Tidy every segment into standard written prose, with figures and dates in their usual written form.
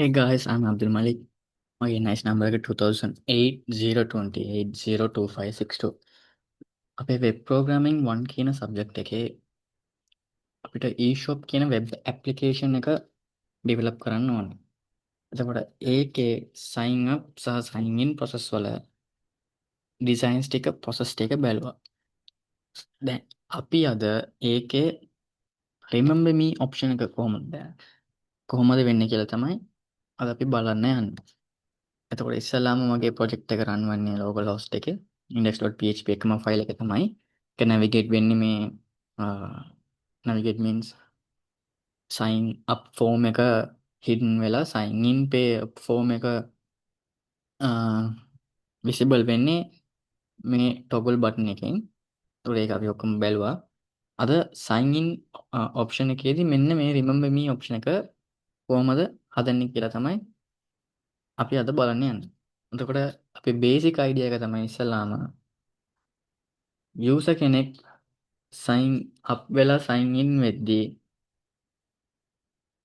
Hey guys, I'm Abdul Malik. My nice number is 2008 020 802562. අපේ web programming 1 කියන subject එකේ අපිට eShop කියන වෙබ් ඇප්ලිකේෂන් එක ඩෙවලොප් කරන්න ඕනේ. එතකොට ඒකේ sign up සහ sign in process වල designs ටික process ටික බැලුවා. දැන් අපි අද ඒකේ remember me option එක කොහොමද වෙන්නේ කියලා තමයි අද අපි බලන්න යන්නේ. එතකොට ඉස්සෙල්ලාම මගේ ප්‍රොජෙක්ට් එක රන් වෙන්නේ local host එකේ index.php එකම ෆයිල් එක තමයි. ඒක navigate වෙන්නේ මේ navigate means sign up form එක hidden වෙලා sign in pay form එක visible වෙන්නේ මේ toggle button එකෙන්. ඒතකොට ඒක අපි ඔක්කොම බැලුවා. අද sign in option එකේදී මෙන්න මේ remember me option එක කොහොමද හදන්නේ කියලා තමයි අපි අද බලන්න යන්නේ. එතකොට අපි බේසික් අයිඩියා එක තමයි ඉස්සලාම යූසර් කෙනෙක් sign up වෙලා sign in වෙද්දී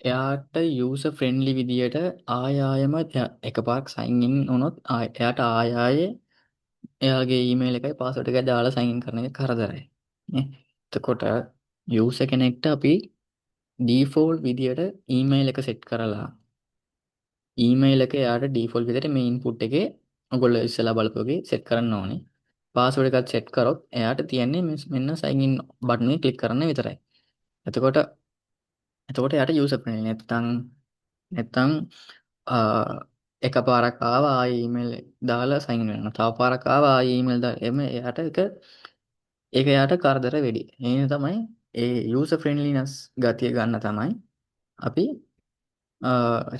එයාට යූසර් ෆ්‍රෙන්ඩ්ලි විදියට ආයෙමත් එකපාරක් sign in වුණොත් එයාට ආයෙ එයාගේ ඊමේල් එකයි පාස්වර්ඩ් එකයි දාලා sign in කරන එක කරදරයි නේ. එතකොට යූසර් කෙනෙක්ට අපි default විදියට ඊමේල් එක සෙට් කරලා ඊමේල් එක එයාට default විදියට මේ input එකේ ඔයගොල්ලෝ ඉස්සලා බලපු වගේ සෙට් කරන්න ඕනේ. පාස්වර්ඩ් එකත් සෙට් කරොත් එයාට තියන්නේ මෙන්න sign in බටන් එක ක්ලික් කරන්න විතරයි. එතකොට එයාට යූසර් ෆ්‍රෙන්ඩ්ලි නැත්තම් එකපාරක් ආවා ආයෙ ඊමේල් දාලා sign in වෙනවා. තව පාරක් ආවා ආයෙ ඊමේල් දාලා එයාට ඒක එයාට කරදර වෙඩි. ඒ තමයි ඒ යූසර් ෆ්‍රෙන්ඩ්ලිනස් ගතිය ගන්න තමයි අපි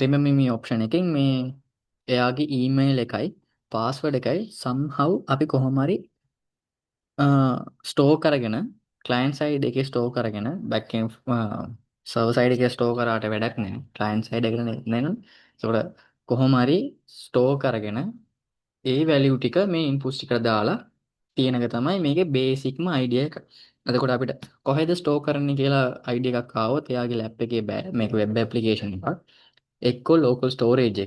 remember me option එකෙන් මේ එයාගේ ඊමේල් එකයි පාස්වර්ඩ් එකයි somehow අපි කොහොම හරි ස්ටෝර් කරගෙන ක්ලයන්ට් සයිඩ් එකේ ස්ටෝර් කරගෙන බෑක් end සර්වර් සයිඩ් එකේ ස්ටෝර් කරාට වැඩක් නැහැ. ක්ලයන්ට් සයිඩ් එකට නෙවෙයි. ඒකට කොහොම හරි ස්ටෝර් කරගෙන ඒ වැලියු ටික මේ ඉන්පුට්ස් ටිකට දාලා තියෙන එක තමයි මේකේ බේසික්ම අයිඩියා එක. එතකොට අපිට කොහෙද ස්ටෝර් කරන්නේ කියලා අයිඩියා එකක් ආවොත් එයාගේ ලැප් එකේ මේක වෙබ් ඇප්ලිකේෂන් එකක්. එක්කෝ ලෝකල් ස්ටෝරේජ්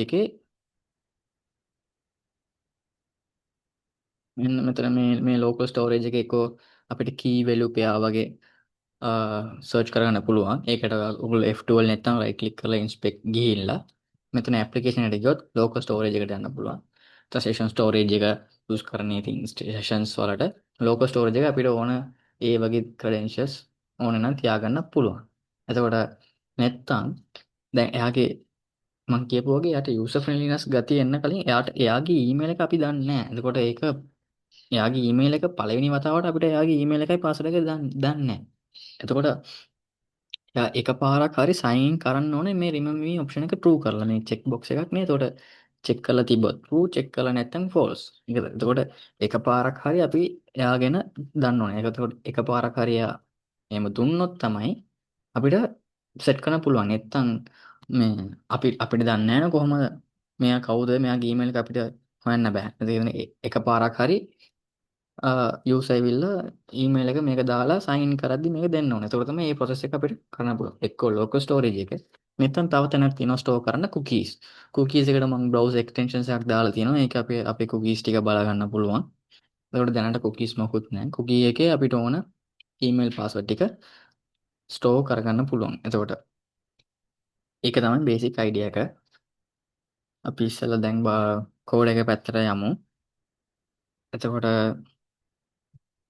එකේ මෙන්න මෙතන මේ ලෝකල් ස්ටෝරේජ් එකේ එක්කෝ අපිට key value pair වගේ සර්ච් කරගන්න පුළුවන්. ඒකට ඔයගොල්ලෝ F12 නැත්නම් right click කරලා inspect ගිහිල්ලා මෙතන application එකට ගියොත් local storage එකට යන්න පුළුවන්. ඊට session storage එක use කරන්නේ ඉතින් sessions වලට local storage එක අපිට ඕන ඒ වගේ credentials ඕන නම් තියාගන්න පුළුවන්. එතකොට නැත්තම් දැන් එයාගේ මම කියපු වගේ එයාට user friendliness ගතිය එන්න කලින් එයාගේ email එක අපි දන්නේ නැහැ. එතකොට ඒක එයාගේ ඊමේල් එක පළවෙනි වතාවට අපිට එයාගේ ඊමේල් එකයි පාස්වර්ඩ් එකයි දන්නේ නැහැ. එතකොට එයා එකපාරක් හරි sign in කරන්න ඕනේ මේ remember me option එක true කරලා මේ check box එකක් නේ. එතකොට check කරලා තිබ්බොත් true check කරලා නැත්නම් false. එතකොට එකපාරක් හරි අපි එයා ගැන දන්න ඕනේ. එතකොට එකපාරක් හරි එයා එහෙම දුන්නොත් තමයි අපිට set කරන්න පුළුවන්. නැත්නම් මේ අපිට දන්නේ නැහැ නේ කොහොමද මෙයා කවුද මෙයාගේ ඊමේල් එක අපිට හොයන්න බෑ. ඒ කියන්නේ එකපාරක් හරි යූසර් ඇවිල්ලා ඊමේල් එක මේක දාලා සයින් ඉන් කරද්දි මේක දෙන්න ඕනේ. ඒතකොට තමයි මේ process එක අපිට කරන්න පුළුවන්. එක්කෝ local storage එක. නැත්නම් තව තැනක් තියෙනවා store කරන්න cookies. cookies එකට මම browser extensions එකක් දාලා තියෙනවා. ඒක අපේ cookies ටික බලා ගන්න පුළුවන්. ඒකට දැනට cookies මොකුත් නැහැ. cookie එකේ අපිට ඕන email password ටික store කරගන්න පුළුවන්. එතකොට ඒක තමයි basic idea එක. අපි ඉස්සෙල්ලා දැන් code එක පැත්තට යමු. එතකොට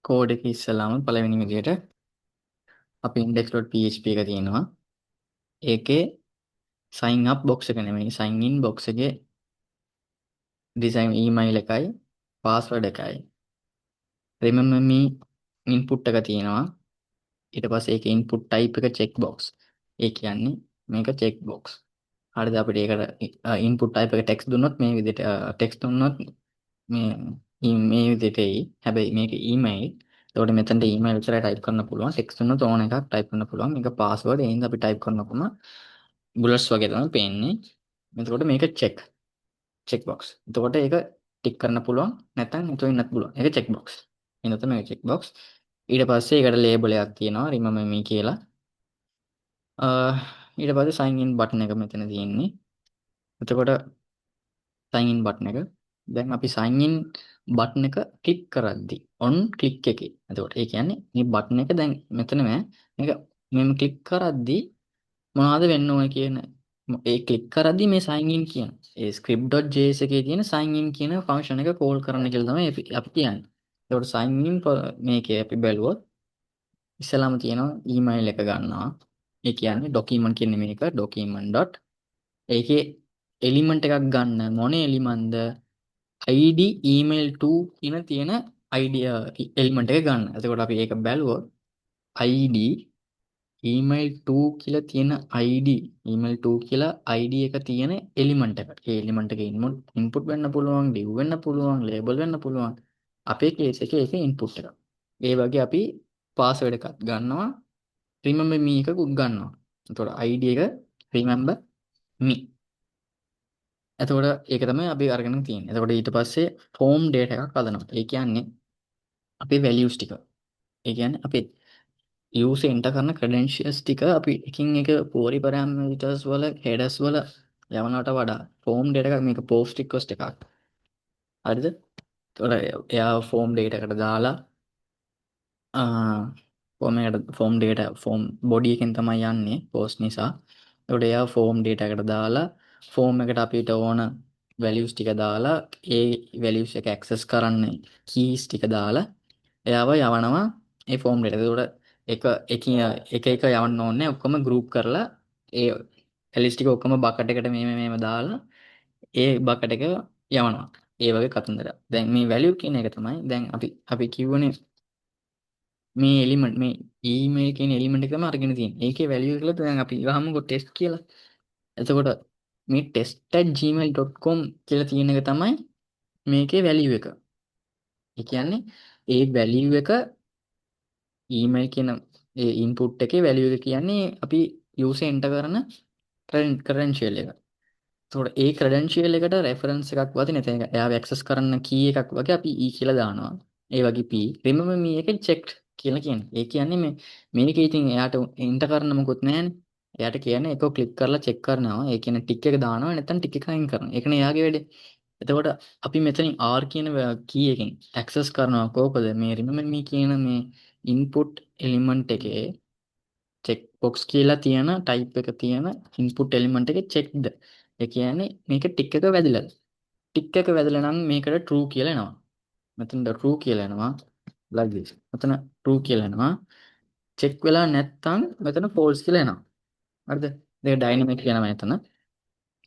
code එක ඉස්සෙල්ලාම පළවෙනි විදියට අපි index.php එක තියෙනවා. ඒකේ sign up box එක නෙමෙයි sign in box එකේ design email එකයි password එකයි remember me input එක තියෙනවා. ඊට පස්සේ ඒකේ input type එක check box. ඒ කියන්නේ මේක check box. හරිද අපිට ඒකට input type එක text දුන්නොත් මේ විදිහට text දුන්නොත් මේ විදිහට එයි. හැබැයි මේක email. ඒකට මෙතනට email විතරයි type කරන්න පුළුවන්. text දුන්නොත් ඕන එකක් type කරන්න පුළුවන්. මේක password. ඒ හින්දා අපි type කරනකොම බුලට්ස් වගේ තමයි පේන්නේ. එතකොට මේක check box. එතකොට ඒක ටික් කරන්න පුළුවන් නැත්නම් හිතුව ඉන්නත් පුළුවන්. ඒක check box. එන්න තමයි check box. ඊට පස්සේ ඒකට ලේබල් එකක් තියෙනවා remember me කියලා. ඊට පස්සේ sign in button එක මෙතන තියෙන්නේ. එතකොට sign in button එක. දැන් අපි sign in button එක ක්ලික් කරද්දි on click එකේ. එතකොට ඒ කියන්නේ මේ button එක දැන් මෙතන මේක මෙහෙම ක්ලික් කරද්දි මොනවද වෙන්න ඕන කියන ඒ ක්ලික් කරද්දි මේ sign in කියන ඒ script.js එකේ තියෙන sign in කියන ෆන්ක්ෂන් එක කෝල් කරන්න කියලා තමයි අපි කියන්නේ. එතකොට sign in මේකේ අපි බැලුවොත් ඉස්සලාම තියෙනවා ඊමේල් එක ගන්නවා. ඒ කියන්නේ document කියන්නේ මේක document dot ඒකේ එලිමන්ට් එකක් ගන්න මොන එලිමන්ට්ද id email to කියන තියෙන id එලිමන්ට් එක ගන්න. එතකොට අපි ඒක බැලුවොත් id email to කියලා තියෙන id email to කියලා id එක තියෙන එලිමන්ට් එක. ඒ එලිමන්ට් එක input වෙන්න පුළුවන්, div වෙන්න පුළුවන්, label වෙන්න පුළුවන්. අපේ කේස් එකේ ඒක input එක. ඒ වගේ අපි password එකක් ගන්නවා. remember me එකකුත් ගන්නවා. එතකොට id එක remember me. එතකොට ඒක තමයි අපි අරගෙන තියෙන්නේ. එතකොට ඊට පස්සේ form data එකක් හදනවා. ඒ කියන්නේ අපේ values ටික. ඒ කියන්නේ අපේ user enter කරන credentials ටික අපි එකින් එක pori parameters වල headers වල යවනවට වඩා form data එකක් මේක post request එකක්. හරිද? එතකොට එයා form data එකට දාලා ෆෝම් එකට ෆෝම් data ෆෝම් body එකෙන් තමයි යන්නේ post නිසා. එතකොට එයා ෆෝම් data එකට දාලා ෆෝම් එකට අපිට ඕන values ටික දාලා ඒ values එක access කරන්න keys ටික දාලා එයාව යවනවා ඒ ෆෝම් data. එතකොට එක යවන්න ඕනේ ඔක්කොම group කරලා ඒ values ටික ඔක්කොම bucket එකට මේව දාලා ඒ bucket එක යවනවා. ඒ වගේ කතන්දරයක්. දැන් මේ value කියන එක තමයි දැන් අපි කියවනේ මේ එලිමන්ට් මේ ඊමේල් කියන එලිමන්ට් එක තමයි අරගෙන තියෙන්නේ. ඒකේ වැලියු කියලා දැන් අපි ගහමුකෝ ටෙස්ට් කියලා. එතකොට මේ test@gmail.com කියලා තියෙන එක තමයි මේකේ වැලියු එක. ඒ කියන්නේ ඒ වැලියු එක ඊමේල් කියන ඒ ඉන්පුට් එකේ වැලියු එක කියන්නේ අපි යූසර් එන්ටර් කරන ක්‍රෙඩෙන්ෂියල් එක. එතකොට ඒ ක්‍රෙඩෙන්ෂියල් එකට රෙෆරන්ස් එකක් වදින එතන එයාව ඇක්සස් කරන්න කී එකක් වගේ අපි e කියලා දානවා. ඒ වගේ p remember me එකේ checked කියලා කියන්නේ. ඒ කියන්නේ මේකේ ඉතින් එයාට එන්ටර් කරන්න මොකුත් නැහැනේ. එයාට කියන්නේ එක ක්ලික් කරලා චෙක් කරනවා. ඒ කියන්නේ ටික් එක දානවා නැත්නම් ටික් එක අයින් කරනවා. ඒකනේ එයාගේ වැඩේ. එතකොට අපි මෙතනින් r කියන කී එකෙන් ඇක්සස් කරනවා කොහොමද මේ remember me කියන මේ input element එකේ චෙක් බොක්ස් කියලා තියෙන ටයිප් එක තියෙන ඉන්පුට් එලිමන්ට් එකේ checked. ඒ කියන්නේ මේක ටික් එක වැදිලාද? ටික් එක වැදලා නම් මේකට true කියලා එනවා. මෙතන true කියලා එනවා. like this. මෙතන true කියලා එනවා. check වෙලා නැත්නම් මෙතන false කියලා එනවා. හරිද? දෙක dynamic කියනවා මෙතන.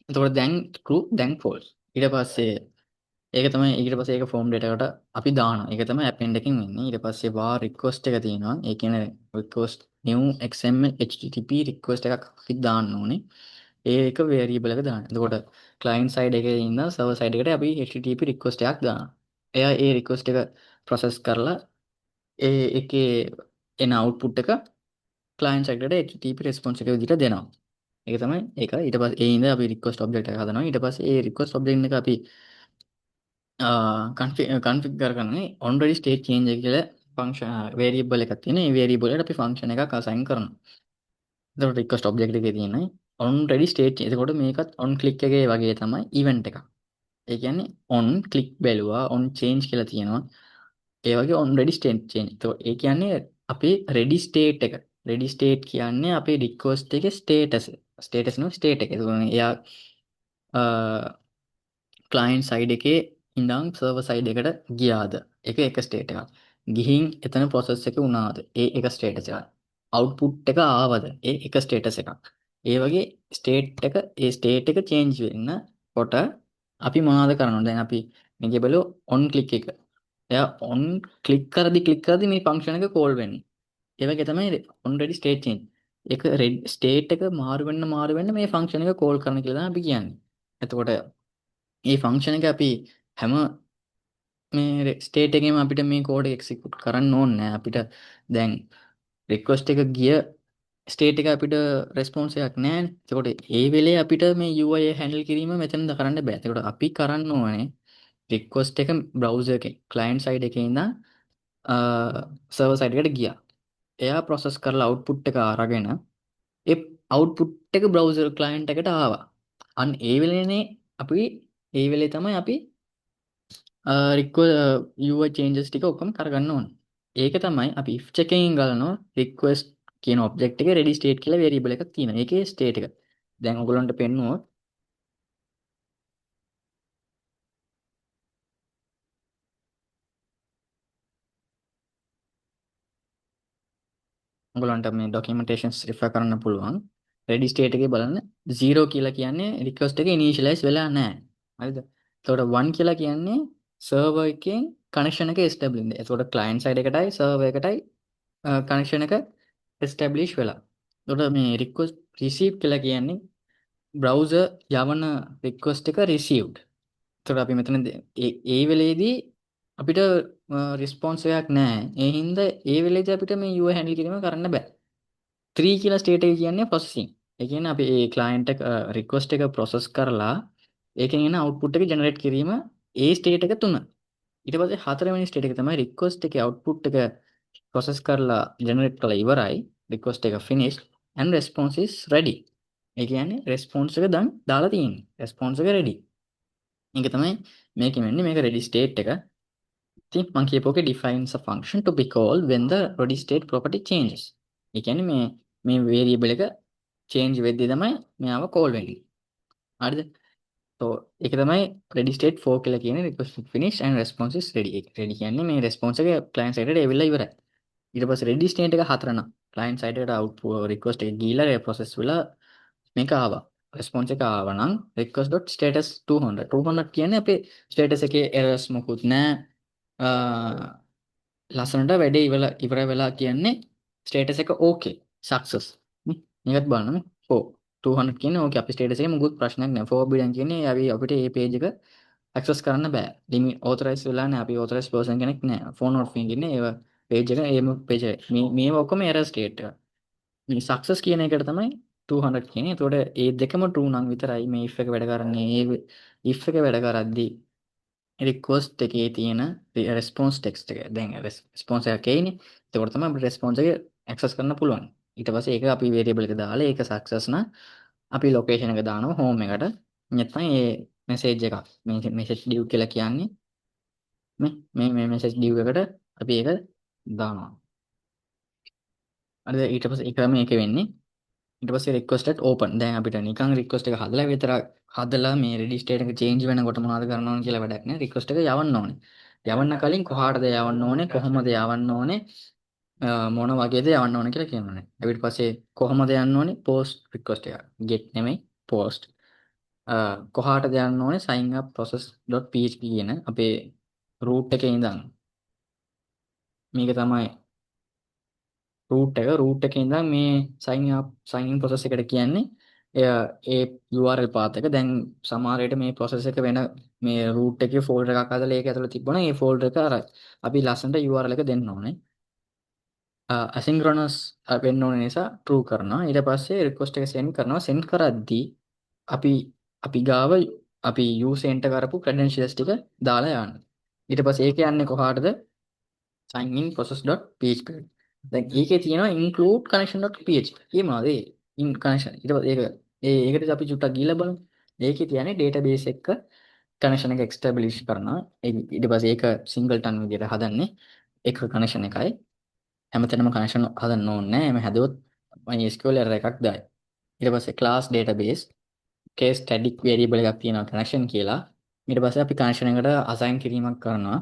එතකොට දැන් true දැන් false. ඊට පස්සේ ඊට පස්සේ ඒක form data එකට අපි දානවා. ඒක තමයි append එකකින් වෙන්නේ. ඊට පස්සේ var request එක තියෙනවා. ඒ කියන්නේ request new xml http request එකක් අපි දාන්න ඕනේ. ඒක variable එක දාන්න. එතකොට client side එකේ ඉඳන් server side එකට අපි http request එකක් දානවා. එයා ඒ request එක process කරලා ඒ එකේ එන output එක client side එකට http response එක විදිහට දෙනවා. ඒක තමයි ඒක. ඊට පස්සේ ඒ ඉඳන් අපි request object එක හදනවා. ඊට පස්සේ ඒ request object එක අපි කන්ෆිගර් කරන්නේ already state change එක කියලා ෆන්ක්ෂන් variable එකක් තියෙන. ඒ variable එකට අපි function එකක් assign කරනවා. එතකොට request object එකේ තියෙන already state change. එතකොට මේකත් on click එකේ වගේ තමයි event එකක්. ඒ කියන්නේ on click බැලුවා on change කියලා තියෙනවා. ඒ වගේ already state change. ඒ කියන්නේ අපේ ready state එක. ready state කියන්නේ අපේ request එකේ status නෙවෙයි state එක. එතකොට එයා ක්ලයින්ට් සයිඩ් එකේ ඉඳන් සර්වර් සයිඩ් එකට ගියාද? එක ස්ටේට් එකක්. ගිහින් එතන process එක වුණාද? ඒ එක ස්ටේටස් එකක්. output එක ආවද? ඒ එක ස්ටේටස් එකක්. ඒ වගේ ස්ටේට් එක change වෙන්නකොට අපි මොනවද කරන්න ඕනේ? දැන් අපි මේකේ බලමු on click එක. එයා on click කරද්දි මේ function එක call වෙන්නේ. ඒ වගේ තමයි already state change. ඒක state එක මාරු වෙන්න මේ function එක call කරන කියලා තමයි අපි කියන්නේ. එතකොට මේ ෆන්ක්ෂන් එක අපි හැම මේ ස්ටේට් එකේම අපිට මේ කෝඩ් එක එක්සිකියුට් කරන්න ඕනේ නැහැ. අපිට දැන් රික්වෙස්ට් එක ගිය ස්ටේට් එක අපිට රෙස්පොන්ස් එකක් නැහැ. ඒකට ඒ වෙලේ අපිට මේ UI හැන්ඩල් කිරීම මෙතනද කරන්න බෑ. ඒකට අපි කරන්න ඕනේ රික්වෙස්ට් එක බ්‍රවුසර් එකේ ක්ලයන්ට් සයිඩ් එකේ ඉඳන් සර්වර් සයිඩ් එකට ගියා. එයා ප්‍රොසෙස් කරලා අවුට්පුට් එක අරගෙන අවුට්පුට් එක බ්‍රවුසර් ක්ලයන්ට් එකට ආවා. අන්න ඒ වෙලේනේ අපි ඒ වෙලේ තමයි අපි UI චේන්ජස් ටික ඔක්කොම කරගන්න ඕන. ඒක තමයි අපි if check එකෙන් ගලනවා request කියන object එකේ ready state කියලා variable එකක් තියෙනවා. ඒකේ state එක. දැන් ඔයගොල්ලන්ට පෙන්නුවොත් ඔයගොල්ලන්ට මේ documentations refer කරන්න පුළුවන්. ready state එකේ බලන්න 0 කියලා කියන්නේ request එක initialize වෙලා නැහැ. හරිද? එතකොට 1 කියලා කියන්නේ server එකෙන් connection එක establish වෙනවා. එතකොට client side එකටයි server එකටයි connection එක establish වෙලා. එතකොට මේ request receive කියලා කියන්නේ browser යවන request එක received. එතකොට අපි මෙතන ඒ වෙලේදී අපිට response එකක් නැහැ. ඒ හින්දා ඒ වෙලේදී අපිට මේ UI handle කිරීම කරන්න බෑ. 3 කියලා state එක කියන්නේ processing. ඒ කියන්නේ අපි ඒ client එක request එක process කරලා ඒකෙන් එන output එක generate කිරීම ඒ state එක 3. ඊට පස්සේ හතරවෙනි state එක තමයි request එකේ output එක process කරලා generate කරලා ඉවරයි. request එක finished and response is ready. ඒ කියන්නේ response එක දැන් දාලා තියෙන්නේ. response එක ready. මේක තමයි මේකෙන් වෙන්නේ මේක ready state එක. ඉතින් මම කියපුවක defines a function to be called when the ready state property changes. ඒ කියන්නේ මේ variable එක change වෙද්දී තමයි මෙයාව call වෙන්නේ. හරිද? so ඒක තමයි ready state 4 කියලා කියන්නේ request finish and response is ready. ready කියන්නේ මේ response එක client side එකට එවිලා ඉවරයි. ඊට පස්සේ ready state එක 4 නම් client side එකට output request එක ගිහිලා process වෙලා මේක ආවා. response එක ආවා නම් request.status 200 200 කියන්නේ අපේ status එකේ errors මොකුත් නැහැ. ලස්සනට වැඩේ ඉවර වෙලා කියන්නේ ස්ටේටස් එක ඕකේ සක්සස්. මේකත් බලන්න මේ 4 200 කියන්නේ ඕකේ අපේ ස්ටේටස් එකේ මොකුත් ප්‍රශ්නයක් නැහැ. forbidden කියන්නේ අපිට මේ page එක access කරන්න බෑ. limit authorize වෙලා නැහැ. අපි authorized person කෙනෙක් නැහැ. phone not finger ඉන්නේ ඒ page එක page එක. මේ ඔක්කොම error state එක. මේ සක්සස් කියන එකට තමයි 200 කියන්නේ. ඒතකොට ඒ දෙකම true නම් විතරයි මේ if එක වැඩ කරන්නේ. ඒ if එක වැඩ කරද්දී රික්වෙස්ට් එකේ තියෙන රෙස්පොන්ස් ටෙක්ස්ට් එක. දැන් රෙස්පොන්ස් එකක් එයිනේ. ඒකෝර තමයි අපිට රෙස්පොන්ස් එක ඇක්සස් කරන්න පුළුවන්. ඊට පස්සේ ඒක අපි වේරියබල් එක දාලා ඒක සක්සස් නම් අපි ලොකේෂන් එක දානවා හෝම් එකට. නැත්නම් ඒ මෙසේජ් එකක්. මේ මෙසේජ් ඩිව් කියලා කියන්නේ මේ මෙසේජ් ඩිව් එකට අපි ඒක දානවා. හරිද? ඊට පස්සේ ඒක තමයි ඒක වෙන්නේ. ඊට පස්සේ requested open. දැන් අපිට නිකන් request එක හදලා විතරක් හදලා මේ ready state එක change වෙනකොට මොනවද කරන්න ඕන කියලා වැඩක් නෑ. request එක යවන්න ඕනේ. යවන්න කලින් කොහාටද යවන්න ඕනේ, කොහොමද යවන්න ඕනේ, මොන වගේද යවන්න ඕනේ කියලා කියන්න ඕනේ. ඊට පස්සේ කොහොමද යන්න ඕනේ? post request එක. get නෙමෙයි post. කොහාටද යන්න ඕනේ? sign up process.php කියන අපේ root එකේ ඉඳන් මේක තමයි root එකේ ඉඳන් මේ sign in process එකට කියන්නේ ඒ URL path එක. දැන් සමහර විට මේ process එක වෙන මේ root එකේ folder එකක් හදලා ඒක ඇතුළේ තිබ්බොනම් ඒ folder එක අර අපි ලස්සනට URL එක දෙන්න ඕනේ. asynchronous වෙන්න ඕන නිසා true කරනවා. ඊට පස්සේ request එක send කරනවා. send කරද්දී අපි අපි ගාව අපි use enter කරපු credentials ටික දාලා යන්න. ඊට පස්සේ ඒක යන්නේ කොහාටද? sign in process.php. දැන් ඒකේ තියෙනවා include connection.php. ඒ මොනවද ඒ? in connection. ඊට පස්සේ ඒකට අපි චුට්ටක් ගිහලා බලමු. ඒකේ තියන්නේ database එක connection එක establish කරනවා. ඊට පස්සේ ඒක singleton විදිහට හදන්නේ එක connection එකයි. හැමතැනම connection හදන්න ඕනේ නැහැ. එහම හැදුවොත් MySQL error එකක් දායි. ඊට පස්සේ class database case static variable එකක් තියෙනවා connection කියලා. ඊට පස්සේ අපි connection එකට assign කිරීමක් කරනවා.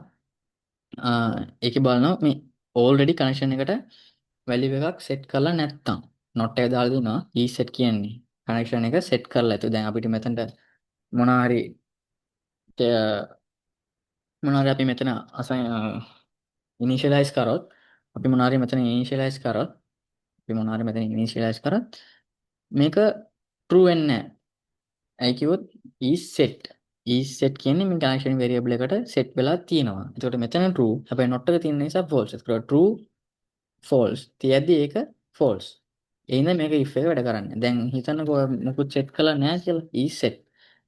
ඒකේ බලනවා මේ already connection එකට value එකක් set කරලා නැත්නම් not එක දාලා දෙනවා reset කියන්නේ connection එක set කරලා. ඒත් දැන් අපිට මෙතනට මොනවා හරි අපි මෙතන assign initialize කරොත් අපි මොනවා හරි මෙතන initialize කරොත් අපි මොනවා හරි මෙතන initialize කරොත් මේක true වෙන්නේ නැහැ. ඇයි කිව්වොත් is set කියන්නේ මේ connection variable එකට set වෙලා තියෙනවා. ඒකට මෙතන true හැබැයි not එක තියෙන නිසා false. ඒකට true false තියද්දි ඒක false. එහෙනම් මේක if එක වැඩ කරන්නේ. දැන් හිතන්නකෝ මොකුත් set කළා නැහැ කියලා. is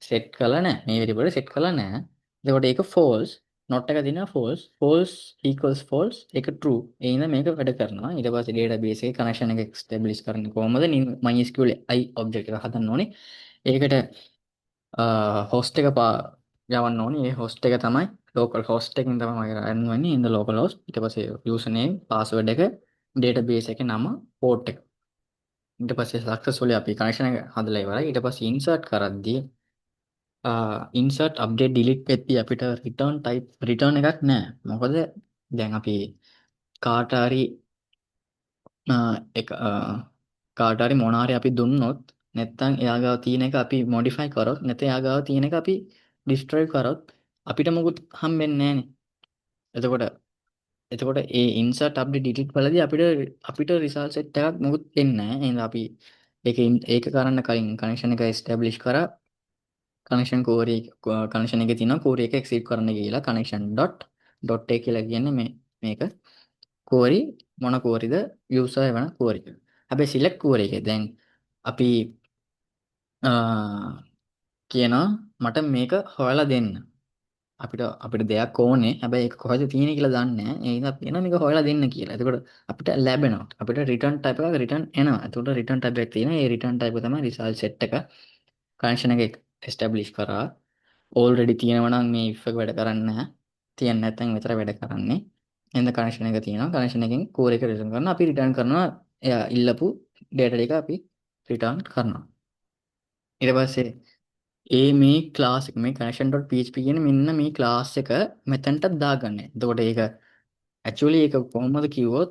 set කළා නැහැ. මේ variable set කළා නැහැ. එතකොට ඒක false. not එක දින false false equals false ඒක true ඒ හින්දා මේක වැඩ කරනවා ඊට පස්සේ database එකේ connection එක establish කරන්නේ කොහොමද MySQL i object එක හදන්න ඕනේ ඒකට host එක යවන්න ඕනේ ඒ host එක තමයි local host එකකින් තමයි run වෙන්නේ in the local host ඊට පස්සේ username password එක database එකේ නම port එක ඊට පස්සේ successfully අපි connection එක හදලා ඉවරයි ඊට පස්සේ insert කරද්දී insert update delete වෙද්දී අපිට return එකක් නැහැ මොකද දැන් අපි කාට හරි එක කාට හරි මොනවා හරි අපි දුන්නොත් නැත්නම් එයා ගාව තියෙන එක අපි modify කරොත් නැත්නම් එයා ගාව තියෙන එක අපි destroy කරොත් අපිට මොකුත් හම්බෙන්නේ නැහනේ. එතකොට ඒ insert update delete වලදී අපිට result set එකක් මොකුත් එන්නේ නැහැ. එහෙනම් අපි ඒක කරන්න කලින් connection එක establish කරා connection query connection එකේ තියෙන query එක execute කරන්න ගිහලා connection dot a කියලා කියන්නේ මේක query මොන queryද user එවන query එක. හැබැයි select query එකේ දැන් අපි කියනවා මට මේක හොයලා දෙන්න. අපිට දෙයක් ඕනේ. හැබැයි ඒක කොහෙද තියෙන්නේ කියලා දන්නේ නැහැ. ඒ නිසා කියනවා මේක හොයලා දෙන්න කියලා. එතකොට අපිට ලැබෙනවා. අපිට return type එකක් return එනවා. එතකොට return type එකක් තියෙනවා. ඒ return type එක තමයි result set එක. connection එක establish කරා. already තියෙනවා නම් මේ if එක වැඩ කරන්නේ නැහැ. තියෙන්නේ නැත්නම් විතර වැඩ කරන්නේ. එහෙනම් connection එක තියෙනවා. connection එකෙන් core එක return කරනවා. අපි return කරනවා එයා ඉල්ලපු data ටික අපි return කරනවා. ඊට පස්සේ මේ ක්ලාස් එක මේ connection.php කියන මෙන්න මේ ක්ලාස් එක මෙතනට දාගන්න. එතකොට ඒක ඇක්චුවලි ඒක කොහොමද කිව්වොත්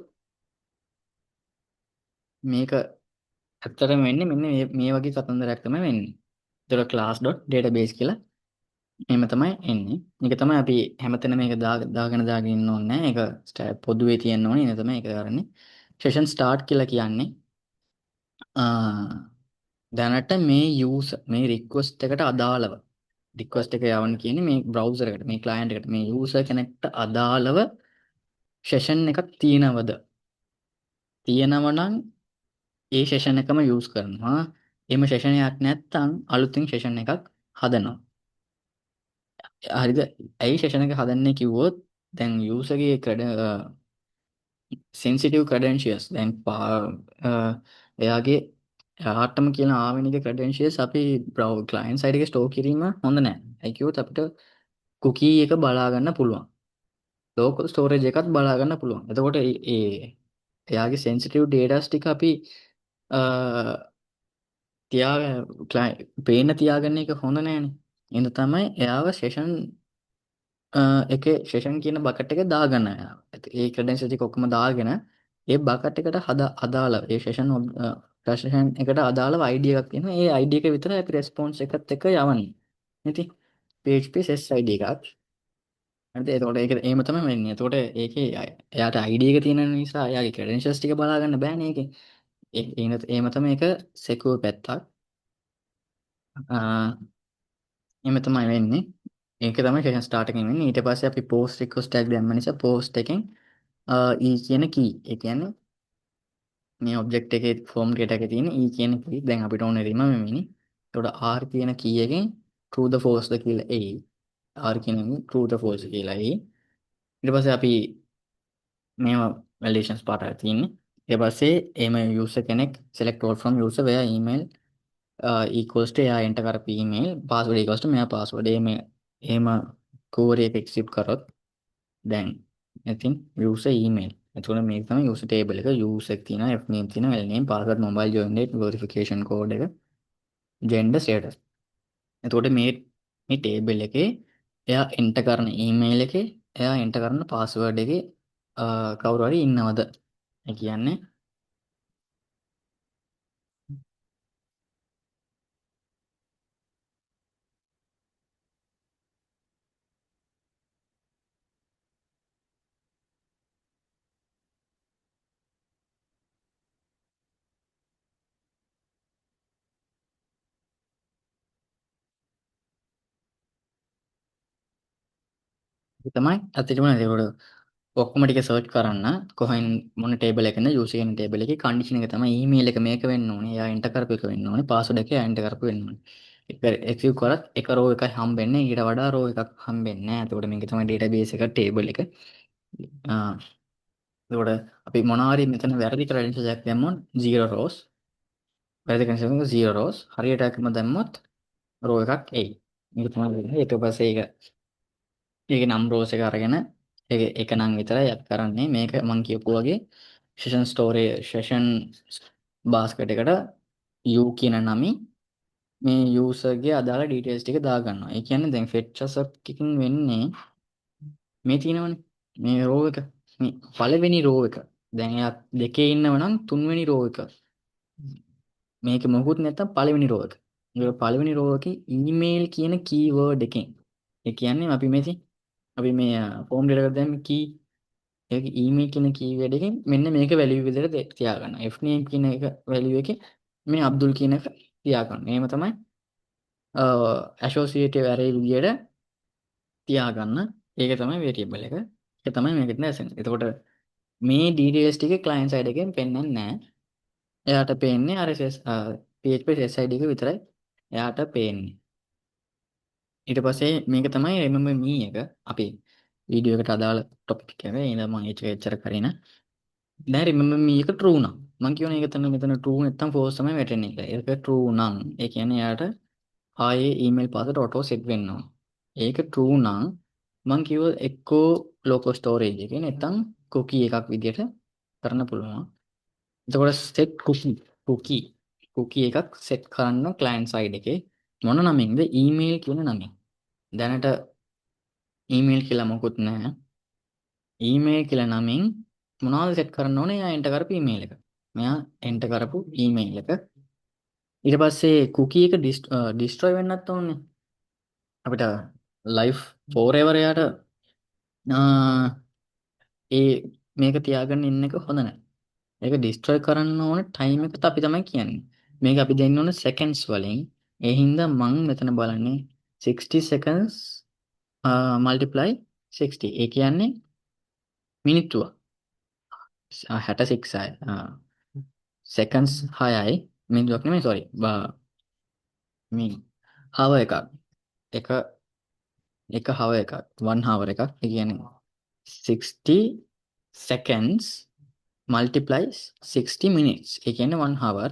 මේක ඇත්තටම වෙන්නේ මෙන්න මේ වගේ කතන්දරයක් තමයි වෙන්නේ. එතකොට class.database කියලා එහෙම තමයි එන්නේ. මේක තමයි අපි හැමතැනම මේක දාගෙන ඉන්න ඕනේ නැහැ. ඒක පොදුවේ තියෙන්න ඕනේ. ඒක තමයි ඒක කරන්නේ. session start කියලා කියන්නේ දැනට මේ මේ රික්වෙස්ට් එකට අදාළව රික්වෙස්ට් එක යවන්න කියන්නේ මේ බ්‍රවුසර් එකට මේ ක්ලයන්ට් එකට මේ යූසර් කෙනෙක්ට අදාළව සෙෂන් එකක් තියෙනවා නම් ඒ සෙෂන් එකම යූස් කරනවා එහෙම සෙෂන් එකක් නැත්නම් අලුතින් සෙෂන් එකක් හදනවා හරිද ඇයි සෙෂන් එක හදන්නේ කිව්වොත් දැන් යූසර්ගේ sensitive credentials දැන් එයාගේ එයාටම කියන ආවෙනික credentials අපි client side එකේ store කිරීම හොඳ නැහැ. ඒ කිව්වොත් අපිට cookie එක බලා ගන්න පුළුවන්. local storage එකත් බලා ගන්න පුළුවන්. එතකොට එයාගේ sensitive data ටික අපි අ, පේන්න තියාගන්න එක හොඳ නැහැනේ. එහෙනම් තමයි එයාව session එකේ session කියන bucket එක දාගන්න. ඒ credentials ටික ඔක්කොම දාගෙන ඒ bucket එකට අදාළව ඒ session එකට අදාළව ID එකක් තියෙනවා. ඒ ID එක විතරයි අපි response එකත් එක්ක යවන්නේ. ඉතින් PHP SSID එකක්. හරිද? එතකොට ඒක එහෙම තමයි වෙන්නේ. එතකොට ඒකේ එයාට ID එක තියෙන නිසා එයාගේ credentials ටික බලා ගන්න බෑනේ ඒකේ. එහෙම තමයි ඒක secure පැත්තක්. එහෙම තමයි වෙන්නේ. ඒක තමයි session start එකෙන් වෙන්නේ. ඊට පස්සේ අපි post request tag දැම්ම නිසා post එකෙන් e කියන key. ඒ කියන්නේ මේ object එකේ form data එකේ තියෙන e කියන key. දැන් අපිට ඕනේ remove වෙන්නේ. එතකොට r කියන key එකෙන් true the false ද කියලා එයි. r කියන එකෙන් true the false කියලා එයි. ඊට පස්සේ අපි මේවා validations part එකක් තියෙන්නේ. ඊට පස්සේ එහෙම user කෙනෙක් select all from user where email equals to එයා enter කරපු email password equals to මෙයා password එහෙම query එක execute කරොත් දැන් ඉතින් user email එතකොට මේක තමයි user table එක user එක තියෙනවා f name තියෙනවා l name password mobile join date verification code එක gender status එතකොට මේ table එකේ එයා enter කරන email එකේ එයා enter කරන password එකේ කවුරු හරි ඉන්නවද ඒ කියන්නේ ඒක තමයි අතේටම ඒකට ඔක්කොම ටික සර්ච් කරන්න කොහෙන් මොන ටේබල් එකකද යූසර් කියන ටේබල් එකේ කන්ඩිෂන් එක තමයි ඊමේල් එක මේක වෙන්න ඕනේ. එයා එන්ටර් කරපු එක වෙන්න ඕනේ. පාස්වර්ඩ් එක එයා එන්ටර් කරපු වෙන්න ඕනේ. එක එක්සිකියුට් කරත් එක රෝ එකයි හම්බෙන්නේ, ඊට වඩා රෝ එකක් හම්බෙන්නේ නැහැ. එතකොට මේක තමයි ඩේටාබේස් එක ටේබල් එක. ආ එතකොට අපි මොනවාරි මෙතන වැරදි ක්‍රෙඩෙන්ෂියල්ස් එකක් දැම්මොත් 0 rows, වැරදි ක්‍රෙඩෙන්ෂියල්ස් එක 0 rows, හරියට එකක්ම දැම්මොත් රෝ එකක් එයි. මේක තමයි වෙන්නේ. ඊට පස්සේ ඒකේ නම් රෝස් එක අරගෙන ඒක නම් විතරයි අපි කරන්නේ. මේක මම කියපු වගේ සෙෂන් බාස්කට් එකට u කියන නමින් මේ යූසර්ගේ අදාළ ඩීටේල්ස් ටික දාගන්නවා. ඒ කියන්නේ දැන් fetch එකකින් වෙන්නේ මේ තියෙනවනේ. මේ රෝ එක. මේ පළවෙනි රෝ එක. දැන් එයා දෙකේ ඉන්නව නම් තුන්වෙනි රෝ එක. මේක මොකුත් නැත්තම් පළවෙනි රෝ එක. ඒ පළවෙනි රෝ එකේ ඊමේල් කියන කීවර්ඩ් එකෙන්. ඒ කියන්නේ අපි මේ ෆෝම් ඩේටා එකට දැම්ම ඒක ඊමේල් කියන කීවර්ඩ් එකෙන් මෙන්න මේක වැලියු විදිහට තියාගන්න. fname කියන එක වැලියු එකේ මේ අබ්දුල් කියන එක තියාගන්න. එහෙම තමයි ඇසෝසියේටිව් ඇරේ විදියට තියාගන්න. ඒක තමයි වේරියබල් එක. ඒක තමයි මේකට නැසෙන්නේ. එතකොට මේ ඩීටේල්ස් ටික ක්ලයන්ට් සයිඩ් එකෙන් පෙන්වන්නේ නැහැ. එයාට පේන්නේ RSS PHP SSID එක විතරයි එයාට පේන්නේ. ඊට පස්සේ මේක තමයි remember me එක. අපි වීඩියෝ එකට අදාළ ටොපික් එක. එහෙනම් මම ඒක එච්චර කරේ නෑ. දැන් remember me එක true නම් මම කියවනේ ඒක මෙතන true නැත්තම් false තමයි වැටෙන්නේ කියලා. ඒක true නම් ඒ කියන්නේ එයාට ආයේ ඊමේල් පාස්වර්ඩ් ඔටෝ සෙට් වෙන්න ඕන. ඒක true නම් මම කිව්ව එක්කෝ ලෝකල් ස්ටෝරේජ් එකේ නැත්තම් කුකී එකක් විදියට කරන්න පුළුවන්. එතකොට set කුකී එකක් සෙට් කරන්න client side එකේ මොන නමින්ද ඊමේල් කියන නමින්. දැනට ඊමේල් කියලා මොකුත් නැහැ. ඊමේල් කියලා නමින් මොනවද සෙට් කරන්න ඕනේ? එයා එන්ටර් කරපු ඊමේල් එක. මෙයා එන්ටර් කරපු ඊමේල් එක. ඊට පස්සේ කුකී එක ඩිස්ට්‍රොයි වෙන්නත් ඕනේ. අපිට ලයිෆ් ෆෝරෙවර් යාට ඒ මේක තියාගෙන ඉන්න එක හොඳ නැහැ. ඒක ඩිස්ට්‍රොයි කරන්න ඕන ටයිම් එක අපි තමයි කියන්නේ. මේක අපි දෙන්න ඕන සෙකන්ඩ්ස් වලින්. ඒ හින්දා මම මෙතන බලන්නේ 60 seconds multiply 60. ඒ කියන්නේ මිනිත්තුව 66යි. සෙකන්ඩ්ස් 6යි. මිනිත්තුවක් නෙමෙයි sorry. මේ hour එකක්. එක එක hour එකක්. 1 hour එකක්. ඒ කියන්නේ 60 seconds multiplies 60 minutes. ඒ කියන්නේ 1 hour.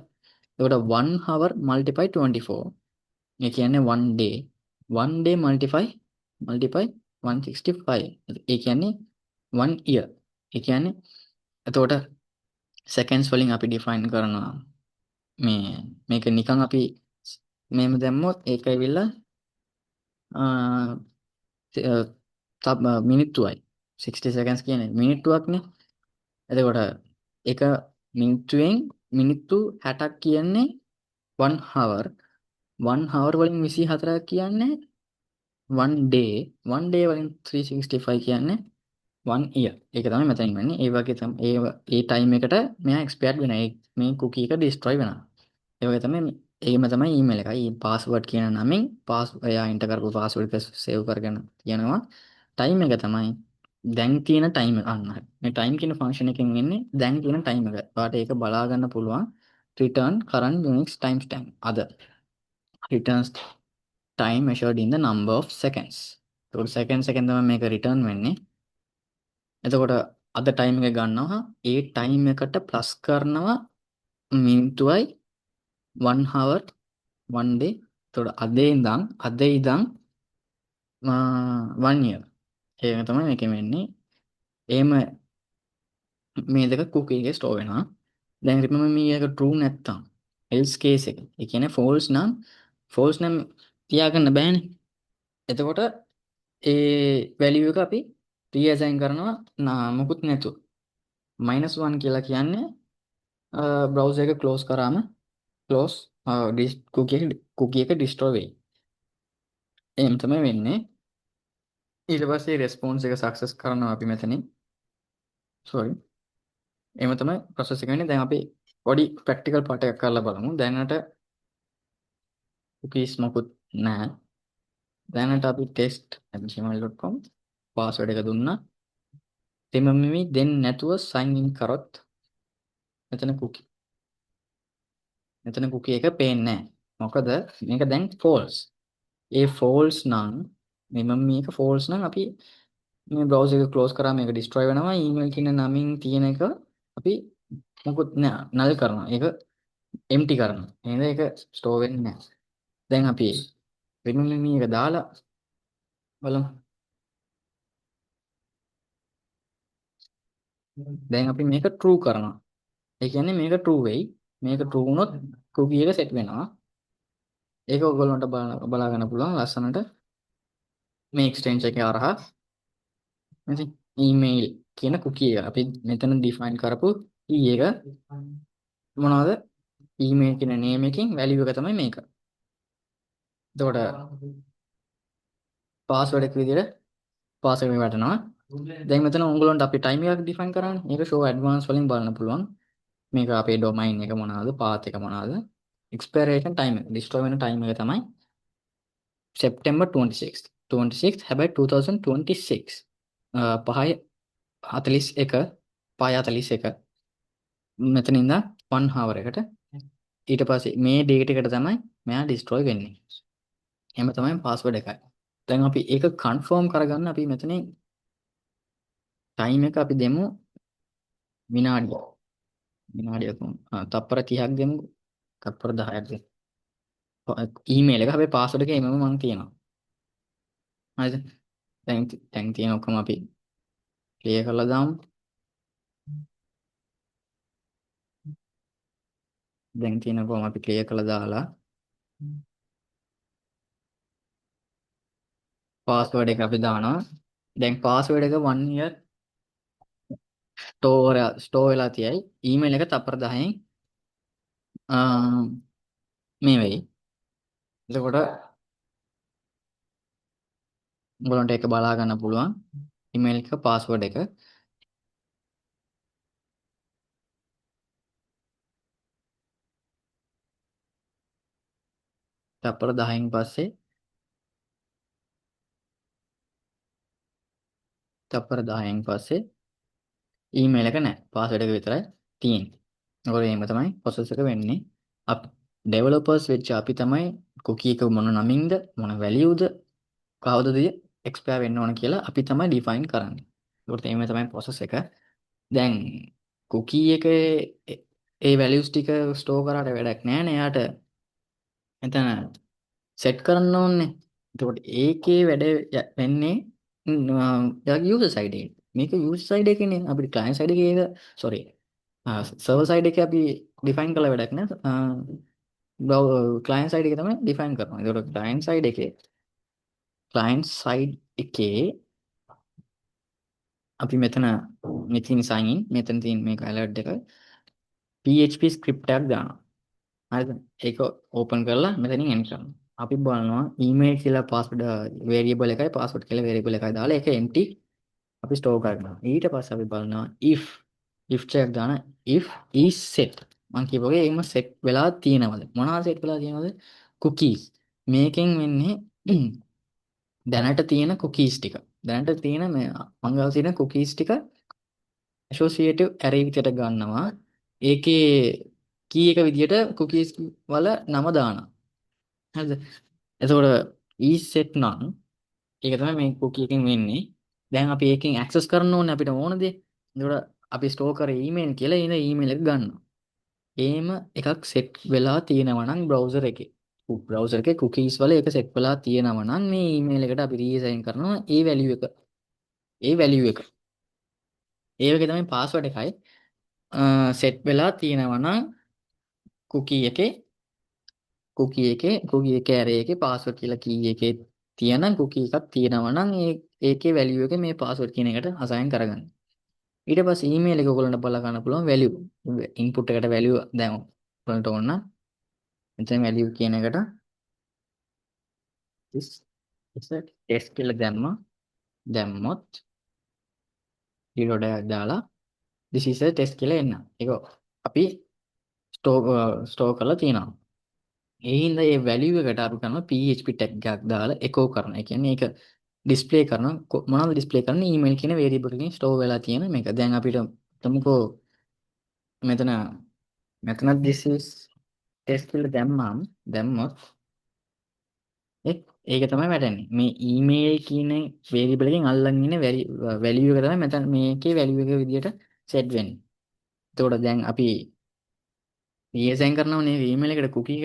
එතකොට 1 hour multiply 24. ඒ කියන්නේ 1 day. 1 day multiply 165. ඒ කියන්නේ 1 year. ඒ කියන්නේ එතකොට seconds වලින් අපි define කරනවා මේක නිකන් අපි මෙහෙම දැම්මොත් ඒක ඇවිල්ලා මිනිත්තුවයි 60 seconds කියන්නේ මිනිත්තුවක්නේ. එතකොට එක මිනිත්තුවෙන් මිනිත්තු 60ක් කියන්නේ 1 hour. 1 hour වලින් 24ක් කියන්නේ 1 day. 1 day වලින් 365 කියන්නේ 1 year. ඒක තමයි මෙතනින් වෙන්නේ. ඒ වගේ තමයි ඒ ටයිම් එකට මෙයා එක්ස්පයර්ඩ් වෙනවා. මේ කුකී එක ඩිස්ට්‍රොයි වෙනවා. ඒ වගේ තමයි ඒකම තමයි ඊමේල් එකයි. පාස්වර්ඩ් කියන නමින් එයා එන්ටර් කරපු පාස්වර්ඩ් එක සේව් කරගෙන තියෙනවා. ටයිම් එක තමයි දැන් තියෙන ටයිම් එක අන්න හරි. මේ ටයිම් කියන ෆන්ක්ෂන් එකෙන් එන්නේ දැන් තියෙන ටයිම් එක. ඔයාලට ඒක බලා ගන්න පුළුවන්. return current unix timestamp. අද returns time measured in the number of seconds. ඒකට seconds එකෙන් තමයි මේක return වෙන්නේ. එතකොට අද ටයිම් එක ගන්නවා. ඒ ටයිම් එකට ප්ලස් කරනවා මිනිත්තුවයි 1 hour 1 day. එතකොට අද ඉඳන් 1 year. ඒක තමයි මේකෙන් වෙන්නේ. එහෙම මේ දෙක කුකී එකේ ස්ටෝර් වෙනවා. දැන් remember me එක true නැත්තම් else case එක. ඒ කියන්නේ false නම් තියාගන්න බෑනේ. එතකොට ඒ value එක අපි reassign කරනවා මොකුත් නැතුව. -1 කියලා කියන්නේ browser එක close කරාම close cookie එක destroy වෙයි. එහෙම තමයි වෙන්නේ. ඊට පස්සේ response එක success කරනවා අපි මෙතනින්. sorry. එහෙම තමයි process එක වෙන්නේ. දැන් අපි පොඩි practical part එකක් කරලා බලමු. දැනට cookies මොකුත් නැහැ. දැනට අපි test@gmail.com password එක දුන්නා. remember දෙන්න නැතුව sign in කරොත් මෙතන cookie එක පේන්නේ නැහැ. මොකද මේක දැන් false. ඒ false නම් මේක false නම් අපි මේ browser එක close කරාම මේක destroy වෙනවා. email කියන නමින් තියෙන එක අපි මොකුත් නෑ null කරනවා. ඒක empty කරනවා. එහෙනම් ඒක store වෙන්නේ නෑ. දැන් අපි වෙනුම මේක දාලා බලමු. දැන් අපි මේක true කරනවා. ඒ කියන්නේ මේක true වෙයි. මේක true වුණොත් cookie එක set වෙනවා. ඒක ඔයගොල්ලන්ට බලා ගන්න පුළුවන් ලස්සනට මේ extension එක හරහා ඉතින් email කියන cookie එක අපි මෙතන define කරපු key එක මොනවද? email කියන name එකකින් value එක තමයි මේක. එතකොට password එක විදිහට password එක වැටෙනවා. දැන් මෙතන උඹලන්ට අපි time එකක් define කරානේ. මේක show advanced වලින් බලන්න පුළුවන්. මේක අපේ domain එක මොනවාද? path එක මොනවාද? expiration time එක. destroy වෙන time එක තමයි September 26th. 26th හැබැයි 2026. 5:41 5:41 මෙතන ඉඳන් 1 hour එකට ඊට පස්සේ මේ date එකට තමයි මෙයා destroy වෙන්නේ. එහෙම තමයි password එකයි. දැන් අපි ඒක confirm කරගන්න අපි මෙතනින් time එක අපි දෙමු විනාඩිය. විනාඩියක් තප්පර 30ක් දෙමු. තප්පර 10ක් දෙමු. email එක හැබැයි password එක එමම මම තියනවා. හරිද? දැන් තියෙන ඔක්කොම අපි clear කරලා දාමු. දැන් තියෙන ඔක්කොම අපි clear කරලා දාලා password එක අපි දානවා. දැන් password එක 1 year store වෙලා තියයි. email එක තප්පර 10න් මේ වෙයි. එතකොට උඹලන්ට ඒක බලා ගන්න පුළුවන්. email එක password එක තප්පර 10න් පස්සේ තප්පර 10න් පස්සේ email එක නැහැ. password එක විතරයි තියෙන්නේ. ඒකෝර එහෙම තමයි process එක වෙන්නේ. අපි developers වෙච්ච අපි තමයි cookie එක මොන නමින්ද මොන valueද කවදද expire වෙන්න ඕන කියලා අපි තමයි define කරන්නේ. ඒකට එහෙම තමයි process එක. දැන් cookie එකේ ඒ values ටික store කරාට වැඩක් නැහැ නේ. එයාට එතන set කරන්න ඕනේ. එතකොට ඒකේ වැඩ වෙන්නේ යාගේ user side එකේ. මේක user side එකේනේ අපිට client side එකේ ඒක sorry server side එකේ අපි define කළ වැඩක් නෑ. client side එකේ තමයි define කරනවා. ඒතකොට client side එකේ අපි මෙතන sign in මෙතන තියෙන මේක alert එක PHP script එකක් දානවා. හරිද? ඒක open කරලා මෙතනින් enter කරනවා. අපි බලනවා email කියලා password variable එකයි password කියලා variable එකයි දාලා ඒක empty අපි store කරගන්නවා. ඊට පස්සේ අපි බලනවා if check දාන if is set මම කියපුවාගේ එහෙම set වෙලා තියෙනවද? මොනවද set වෙලා තියෙනවද? cookies. මේකෙන් වෙන්නේ දැනට තියෙන cookies ටික. දැනට තියෙන මේ මංගල් තියෙන cookies ටික associative array විදියට ගන්නවා. ඒකේ key එක විදියට cookies වල නම දානවා. හරිද? එතකොට is set නම් ඒක තමයි මේ cookie එකෙන් වෙන්නේ. දැන් අපි ඒකෙන් access කරන්න ඕනේ අපිට ඕන දේ. එතකොට අපි store කරේ email කියලා එන email එක ගන්නවා. එහෙම එකක් set වෙලා තියෙනවා නම් browser එකේ. browser එකේ cookies වල ඒක set වෙලා තියෙනවා නම් මේ email එකට අපි reassign කරනවා ඒ value එක. ඒ value එක. ඒ වගේ තමයි password එකයි set වෙලා තියෙනවා නම් cookie එකේ array එකේ password කියලා key එකේ තියෙන cookie එකක් තියෙනවා නම් ඒකේ value එක මේ password කියන එකට assign කරගන්න. ඊට පස්සේ email එක ඔයගොල්ලන්ට බලා ගන්න පුළුවන් value input එකට value දැන් ඔයගොල්ලන්ට ඕන නම් මෙතන value කියන එකට this is a test කියලා දැම්මොත් reload එකක් දාලා this is a test කියලා එන්න. ඒක අපි store කරලා තියෙනවා. ඒ හින්දා මේ value එකට අපි කරනවා PHP tag එකක් දාලා echo කරනවා. ඒ කියන්නේ ඒක display කරනවා මොනවද display කරන්නේ email කියන variable එකකින් store වෙලා තියෙන මේක. දැන් අපිට තමකෝ මෙතන this is ටෙස්ට් වල දැම්මොත් ඒක තමයි වැටෙන්නේ. මේ ඊමේල් කියන වේරියබල් එකෙන් අල්ලන් ඉන්න වැලියු එක තමයි මෙතන මේකේ වැලියු එක විදියට සෙට් වෙන්නේ. එතකොට දැන් අපි රීඅසයින් කරනවනේ ඊමේල් එකට කුකී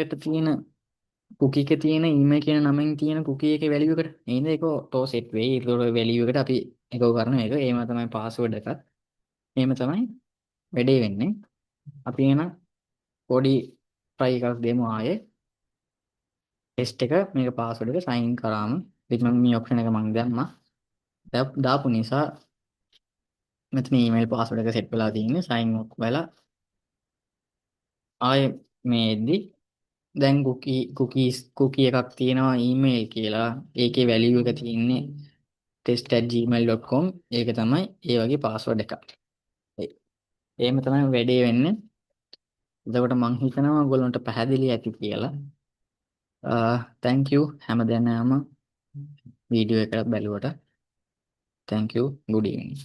එකේ තියෙන ඊමේල් කියන නමෙන් තියෙන කුකී එකේ වැලියු එකට. එහෙනම් ඒක ඔටෝ සෙට් වෙයි. ඒකට වැලියු එකට අපි එකව කරන එක. එහෙම තමයි පාස්වර්ඩ් එකත්. එහෙම තමයි වැඩේ වෙන්නේ. අපි එන පොඩි try එකක් දෙමු ආයේ. ටෙස්ට් එක මේක පාස්වර්ඩ් එක සයින් කරාම ඉතින් මම මේ ඔප්ෂන් එක මම දැම්මා. දාපු නිසා මෙතන ඊමේල් පාස්වර්ඩ් එක සෙට් වෙලා තියෙන්නේ සයින් ඔෆ් වෙලා ආයේ මේදි දැන් කුකී එකක් තියෙනවා ඊමේල් කියලා. ඒකේ වැලියු එක තියෙන්නේ test@gmail.com. ඒක තමයි ඒ වගේ පාස්වර්ඩ් එකක්. එහෙම තමයි වැඩේ වෙන්නේ. එතකොට මං හිතනවා ඔයගොල්ලන්ට පැහැදිලි ඇති කියලා. thank you හැමදෙනාම වීඩියෝ එක බැලුවට. thank you good evening.